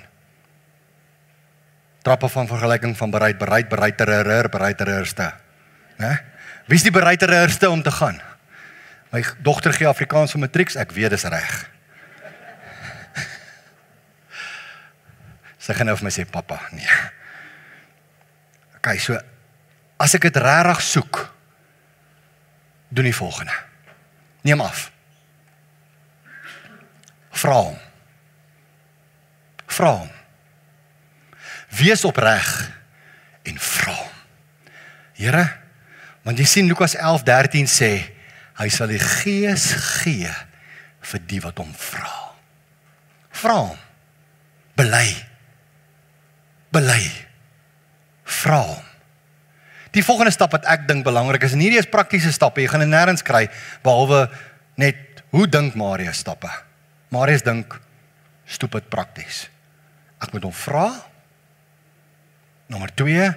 Trappe van vergelyking van bereidste. Wie is die bereidste om te gaan? My dogter gee Afrikaans vir matrieks, ek weet dis reg. Sy gaan nou vir my sê, papa, nee. Okay, so, as ek het regtig soek, doen die volgende. Neem af. Vra hom. Wees opreg en vra hom. Here, want jy sien Lukas 11:13 sê, hy sal die Gees gee vir die wat hom vra. Vra hom. Bely. Vra hom. Die volgende stap wat ek dink belangrik is, en hierdie is praktiese stappe, jy gaan dit nêrens kry, behalwe net, hoe dink Marius stappe? Marius dink, stupid prakties. Ek moet hom vra. Nommer 2,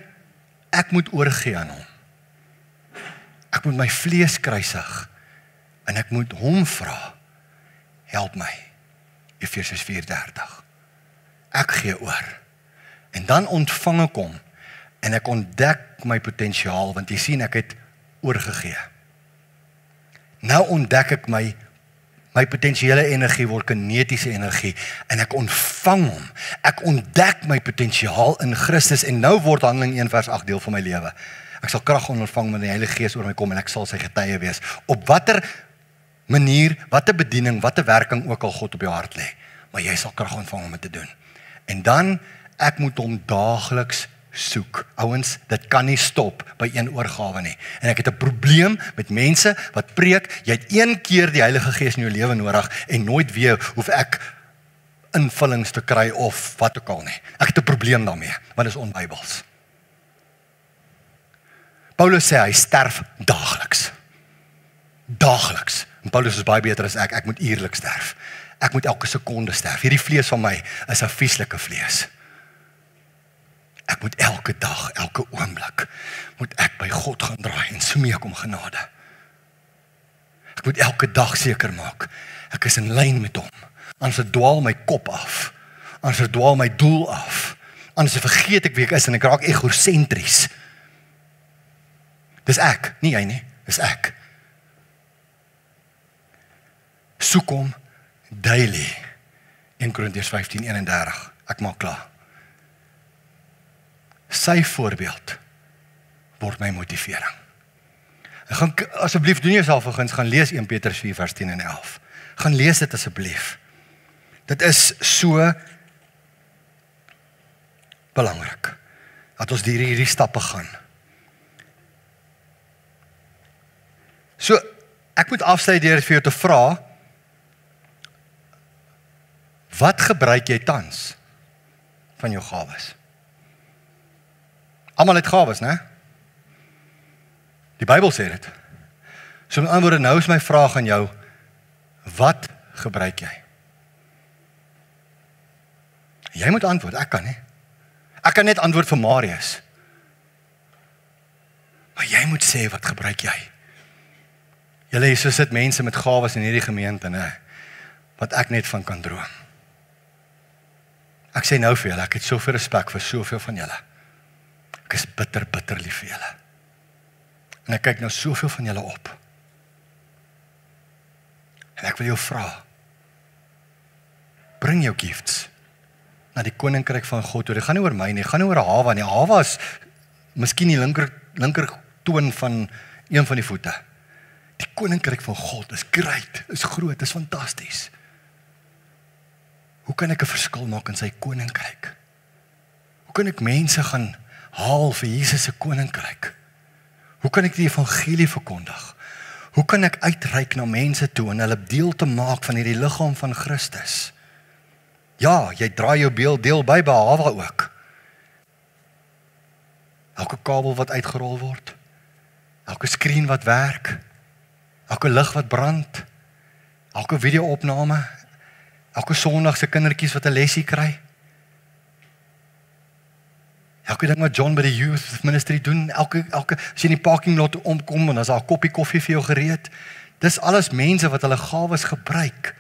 ek moet oorgee aan hom. Ek moet my vlees kruisig, en ek moet hom vra, help my. Efesiërs 4:30. Ek gee oor. En dan ontvang ek hom, en ek ontdek my potensiaal, want jy sien ek het oorgegee. Nou ontdek ek my potensiële energie word kinetiese energie, en ek ontvang hom. Ek ontdek my potensiaal in Christus, en nou word Handelinge 1 vers 8 deel van my lewe. Ek sal krag ontvang wanneer die Heilige Gees oor my kom, en ek sal sy getuie wees. Op watter manier, watter bediening, watter werking ook al God op jou hart lê, maar jy sal krag ontvang om dit te doen. En dan, Ek moet hom daagliks soek. Ouens, dit kan nie stop by een oorgawe nie. En ek het 'n probleem met mense wat preek, jy het een keer die Heilige Gees in jou lewe nodig en nooit weer hoef ek invullings te kry of wat ook al nie. Ek het 'n probleem daarmee, want dit is onbybels. Paulus sê hy sterf daagliks. Daagliks. En Paulus is baie beter as ek moet uurlik sterf. Ek moet elke sekonde sterf. Hierdie vlees van my is 'n vieslike vlees. Ek moet elke dag, elke oomblik, moet ek by God gaan draai en smeek om genade. Ek moet elke dag seker maak, ek is in lyn met hom. Anders dwaal my kop af. Anders dwaal my doel af. Anders vergeet ek wie ek is en ek raak egosentries. Dis ek, nie jy nie, dis ek. Soek hom daily. 1 Korintiërs 15:31. Ek maak klaar. Sy voorbeeld word my motivering. Ek gaan asseblief doen jouself 'n guns, gaan lees 1 Petrus 4 vers 10 en 11. Gaan lees dit asseblief. Dit is so belangrik dat ons hierdie stappe gaan. So, ek moet afsluit deur vir jou te vra, wat gebruik jy tans van jou gawes? Almal het gawes, né? Die Bybel sê dit. So met ander woorde, nou is my vraag aan jou, wat gebruik jy? Jy moet antwoord, ek kan nie. Ek kan net antwoord vir Marius. Maar jy moet sê, wat gebruik jy? Julle hier so sit mense met gawes in hierdie gemeente, né? Wat ek net van kan droom. Ek sê nou vir julle, ek het soveel respek vir soveel van julle. Ek is bitter, bitter lief vir julle. En ek kyk nou soveel van julle op. En ek wil jou vra, bring jou gifts na die koninkryk van God toe. Dit gaan nie oor my nie, dit gaan nie oor Hawa nie. Hawa is miskien die linker toon van een van die voete. Die koninkryk van God is great, is groot, is fantasties. Hoe kan ek 'n verskil maak in sy koninkryk? Hoe kan ek mense gaan haal vir Jesus se koninkryk? Hoe kan ek die evangelie verkondig? Hoe kan ek uitreik na mense toe en hulle deel te maak van hierdie liggaam van Christus? Ja, jy draai jou deel by Hawa ook. Elke kabel wat uitgerol word, elke skerm wat werk, elke lig wat brand, elke video-opname, elke Sondag se kindertjies wat 'n lesie kry, elke ding wat John by die youth ministry doen, elke as jy in die parking lot omkom en as daar 'n koppie koffie vir jou gereed, dis alles mense wat hulle gawes gebruik,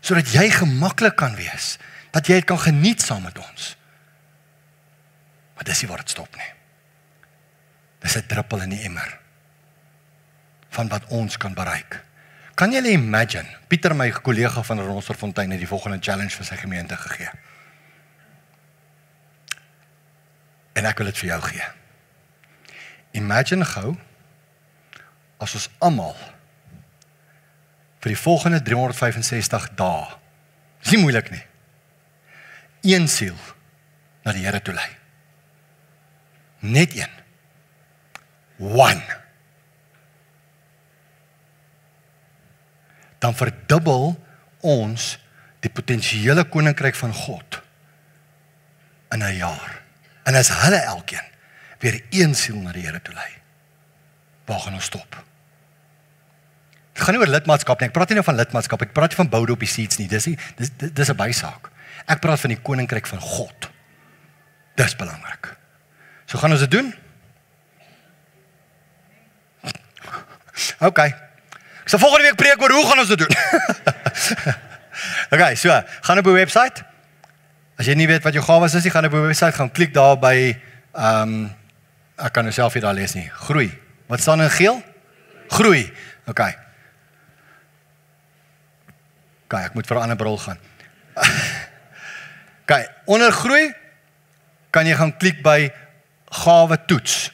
sodat jy gemaklik kan wees, dat jy dit kan geniet saam met ons. Maar dis nie waar dit stop nie. Dis 'n druppel in die emmer van wat ons kan bereik. Kan julle imagine, Pieter, my kollega van Ronsselfontein, het die volgende challenge vir sy gemeente gegee. En ek wil dit vir jou gee. Imagine gou, as ons almal vir die volgende 365 dae, dis nie moeilik nie, een siel na die Here toe lei. Net een. One. Dan verdubbel ons die potensiële koninkryk van God in 'n jaar. En as hulle elkeen weer een siel na die Here toe lei, waar gaan ons stop? Het gaan nie oor lidmaatskap nie, ek praat nie nou van lidmaatskap, ek praat nie van boude op die seats nie, dis 'n bysaak. Ek praat van die koninkryk van God. Dis belangrik. So gaan ons dit doen? Okay. Ek sal volgende week preek oor hoe gaan ons dit doen? Okay, so, gaan op die website. As jy nie weet wat jou gawes is nie, gaan op die website, gaan klik daar by, ek kan nou self hier daar lees nie, groei. Wat staan in geel? Groei. Okay. Okay, ek moet vir 'n ander bril gaan. Okay, onder groei, kan jy gaan klik by gawe toets.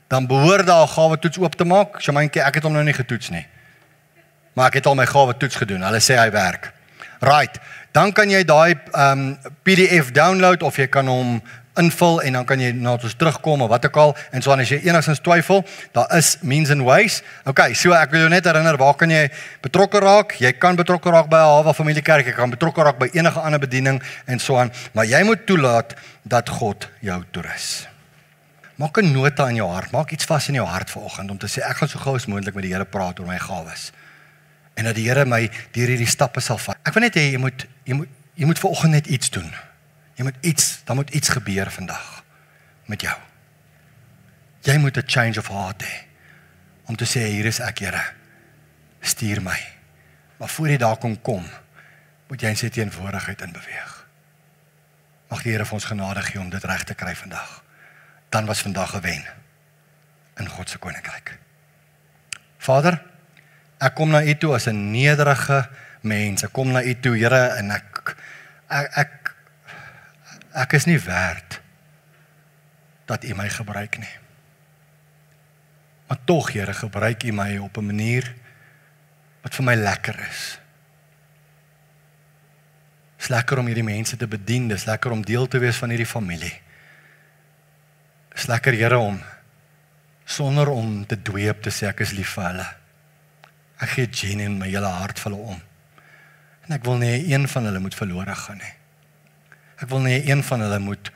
Dan behoort daar 'n gawe toets oop te maak. Shamainkie, ek het hom nou nie getoets nie. Maar ek het al my gawe toets gedoen. Hulle sê hy werk. Right. dan kan jy daai PDF download of jy kan hom invul en dan kan jy na ons terugkom of wat ook al, en so as jy enigstens twyfel, daar is means and ways. Okay, so ek wil jou net herinner, waar kan jy betrokke raak? Jy kan betrokke raak by 'n Hawa Familiekerk, jy kan betrokke raak by enige ander bediening en so aan, maar jy moet toelaat dat God jou toerus. Maak 'n nota in jou hart, maak iets vas in jou hart vanoggend om te sê ek gaan so gou as moontlik met die Here praat oor my gawes. En dat die Here my deur hierdie stappe sal vat. Ek wil net hê jy moet vanoggend net iets doen. Daar moet iets gebeur vandag met jou. Jy moet 'n change of heart hê om te sê hier is ek, Here. Stuur my. Maar voor jy daar kom, moet jy in sy teenwoordigheid inbeweeg. Mag die Here vir ons genade gee om dit reg te kry vandag. Dan was vandag 'n wen in God se koninkryk. Vader, ek kom na U toe as 'n nederige mens. Ek kom na U toe, Here, en ek is nie werd dat U my gebruik nie. Maar tog, Here, gebruik U my op 'n manier wat vir my lekker is. Dis lekker om hierdie mense te bedien, dis lekker om deel te wees van hierdie familie. Dis lekker, Here, om sonder om te dweep te sê ek is lief vir hulle. Ek gee genuine my hele hart vir hulle om. En ek wil nie een van hulle moet verlore gaan nie. Ek wil nie een van hulle moet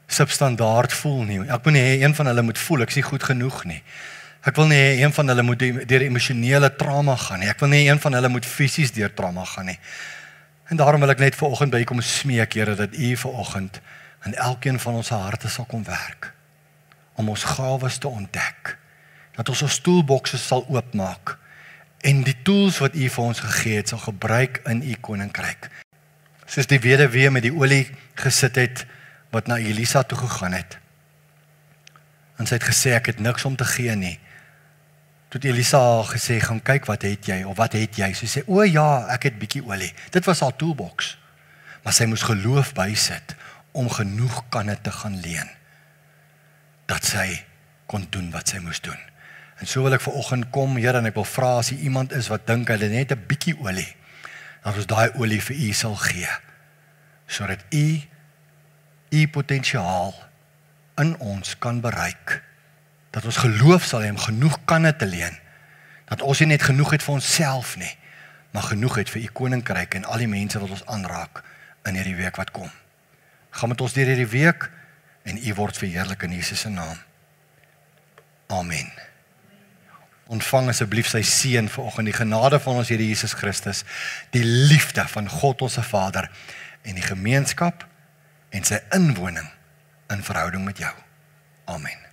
substandaard voel nie. Ek wil nie een van hulle moet voel ek is nie goed genoeg nie. Ek wil nie een van hulle moet deur emosionele trauma gaan nie. Ek wil nie een van hulle moet fisies deur trauma gaan nie. En daarom wil ek net vanoggend by U kom smeek, Here, dat U vanoggend in elkeen van ons harte sal kom werk. Om ons gawes te ontdek. Dat ons toolboxe sal oopmaak. En die tools wat U vir ons gegee het, sal gebruik in U koninkryk. Soos die weduwee met die olie gesit het, wat na Elisa toe gegaan het. En sy het gesê, ek het niks om te gee nie. Toe het Elisa gesê, gaan kyk wat het jy, of wat het jy? Sy sê, o ja, ek het bietjie olie. Dit was haar toolbox. Maar sy moes geloof bysit, om genoeg kanne te gaan leen. Dat sy kon doen wat sy moes doen. En so wil ek vanoggend kom, Here, en ek wil vra as iemand is wat dink hulle net 'n bietjie olie, dat ons daai olie vir U sal gee, sodat U potensiaal in ons kan bereik, dat ons geloof sal hê om genoeg kanne te leen, dat ons nie net genoeg het vir onsself nie, maar genoeg het vir U koninkryk en al die mense wat ons aanraak in hierdie week wat kom. Gaan met ons deur hierdie week en U word verheerlik in Jesus se naam. Amen. Ontvang asseblief sy seën vanoggend, die genade van ons Here Jesus Christus, die liefde van God ons Vader en die gemeenskap en sy inwoning in verhouding met jou. Amen.